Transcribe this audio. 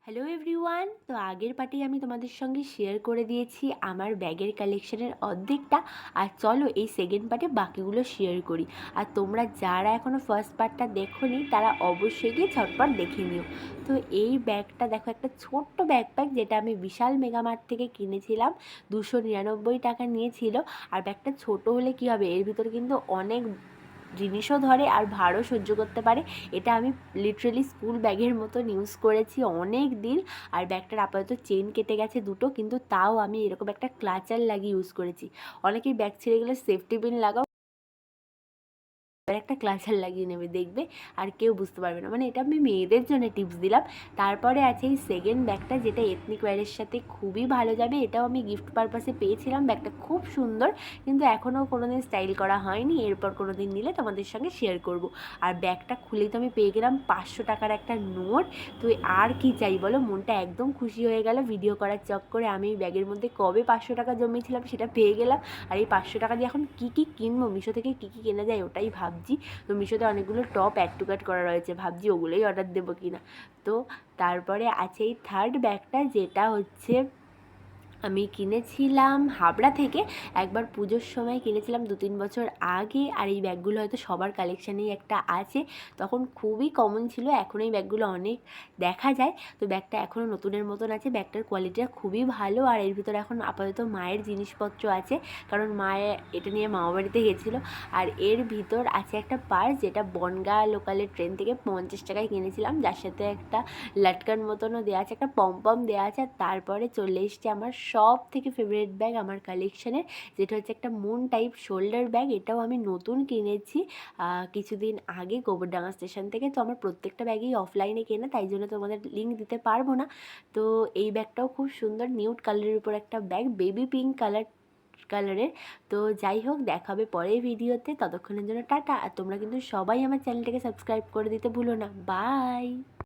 Hello everyone, তো আগের পার্টেই আমি তোমাদের সঙ্গে শেয়ার করে দিয়েছি আমার ব্যাগের কালেকশনের অর্ধেকটা। আর চলো এই সেকেন্ড পার্টে বাকিগুলো শেয়ার করি। আর তোমরা যারা এখনও ফার্স্ট পার্টটা দেখোনি তারা অবশ্যই গিয়ে ঝটপট দেখে নিও। তো এই ব্যাগটা দেখো, একটা ছোট্ট ব্যাকপ্যাক যেটা আমি বিশাল মেগামার্ট থেকে কিনেছিলাম। 299 টাকা নিয়েছিল। আর ব্যাগটা ছোট হলে কী হবে, এর ভিতরে কিন্তু অনেক জিনিসও ধরে আর ভারও সহ্য করতে পারে। এটা আমি লিটারেলি স্কুল ব্যাগের মতন ইউজ করেছি অনেক দিন। আর ব্যাগটার আপাতত চেন কেটে গেছে দুটো, কিন্তু তাও আমি এরকম একটা ক্লাচার লাগিয়ে ইউজ করেছি। অনেকেই ব্যাগ ছিঁড়ে গেলে সেফটি পিন লাগাও, একটা ক্লাচার লাগিয়ে নেবে, দেখবে আর কেউ বুঝতে পারবে না। মানে এটা আমি মেয়েদের জন্য টিপস দিলাম। তারপরে আছে এই সেকেন্ড ব্যাগটা, যেটা এথনিক ওয়্যারের সাথে খুবই ভালো যাবে। এটাও আমি গিফট পারপাসে পেয়েছিলাম। ব্যাগটা খুব সুন্দর, কিন্তু এখনও কোনোদিন স্টাইল করা হয়নি। এরপর কোনো দিন নিলে তোমাদের সঙ্গে শেয়ার করব। আর ব্যাগটা খুলেই তো আমি পেয়ে গেলাম 500 টাকার একটা নোট। তো আর কি চাই বলো, মনটা একদম খুশি হয়ে গেল। ভিডিও করার চক্করে আমি ব্যাগের মধ্যে কবে 500 টাকা জমিয়েছিলাম সেটা পেয়ে গেলাম। আর এই 500 টাকা দিয়ে এখন কী কী কিনবো, মিশো থেকে কী কী কেনা যায় ওটাই ভাবছি। তো মিশোতে অনেকগুলো টপ অ্যাড টু কার্ট করা রয়েছে, ভাবছি ওগুলোই অর্ডার দেবো কিনা। তো তারপরে আছে এই থার্ড ব্যাগটা, যেটা হচ্ছে আমি কিনেছিলাম হাবড়া থেকে। একবার পুজোর সময় কিনেছিলাম 2-3 বছর আগে। আর এই ব্যাগগুলো হয়তো সবার কালেকশানেই একটা আছে, তখন খুবই কমন ছিল। এখন এই ব্যাগগুলো অনেক দেখা যায়। তো ব্যাগটা এখনও নতুনের মতন আছে, ব্যাগটার কোয়ালিটিটা খুবই ভালো। আর এর ভিতরে এখন আপাতত মায়ের জিনিসপত্র আছে, কারণ মায়ের এটা নিয়ে মামা বাড়িতে গেছিলো। আর এর ভিতর আছে একটা পার্স, যেটা বনগাঁ লোকালের ট্রেন থেকে 50 টাকায় কিনেছিলাম, যার সাথে একটা লাটকান মতনও দেওয়া আছে, একটা পম দেওয়া আছে। আর তারপরে চলে এসছে আমার সব থেকে ফেভারিট ব্যাগ আমার কালেকশানের, যেটা হচ্ছে একটা মুন টাইপ শোল্ডার ব্যাগ। এটাও আমি নতুন কিনেছি কিছুদিন আগে গোবরডাঙ্গা স্টেশন থেকে। তো আমার প্রত্যেকটা ব্যাগই অফলাইনে কেনা, তাই জন্য তোমাদের লিঙ্ক দিতে পারবো না। তো এই ব্যাগটাও খুব সুন্দর, নিউড কালারের উপর একটা ব্যাগ, বেবি পিঙ্ক কালারের। তো যাই হোক, দেখাবে পরের ভিডিওতে। ততক্ষণের জন্য টাটা। আর তোমরা কিন্তু সবাই আমার চ্যানেলটাকে সাবস্ক্রাইব করে দিতে ভুলো না। বাই।